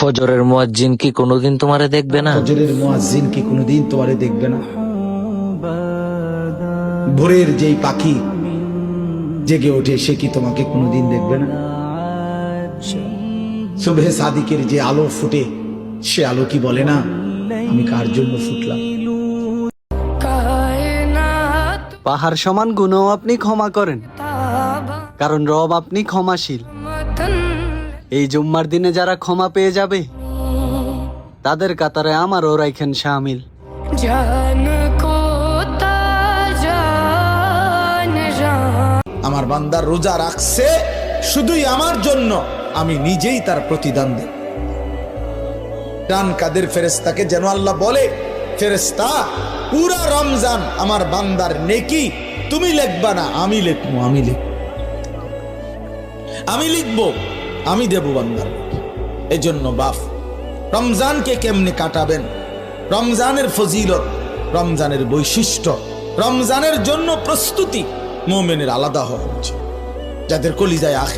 ফজরের মুয়াজ্জিন কি কোনোদিন তোমারে দেখবে না? ফজরের মুয়াজ্জিন কি কোনোদিন তোমারে দেখবে না? ভোরের যেই পাখি জেগে ওঠে সে কি তোমাকে কোনোদিন দেখবে না? সুবহে সাদিকের যে আলো ফুটে সে আলো কি বলে না আমি কার জন্য ফুটলাম? পাহাড় সমান গুণও আপনি ক্ষমা করেন, কারণ রব আপনি ক্ষমাশীল। এই জুম্মার দিনে যারা ক্ষমা পেয়ে যাবে তাদের কাতারে আমারও রাইখেন শামিল। আমার বান্দার রোজা রাখছে শুধুই আমার জন্য, আমি নিজেই তার প্রতিদান দেব। ডান কাদের ফেরেশতাকে যেন আল্লাহ বলে, ফেরেশতা পুরা রমজান আমার বান্দার নেকি তুমি লিখবা না, আমি লিখবো, আমি লিখবো, আমি দেব বান্দার। এই জন্য বাপ রমজানকে কেমনে কাটাবেন, রমজানের ফজিলত, রমজানের বৈশিষ্ট্য, রমজানের জন্য প্রস্তুতি মুমিনের আলাদা হওয়া উচিত। যাদের কলিজায় আখের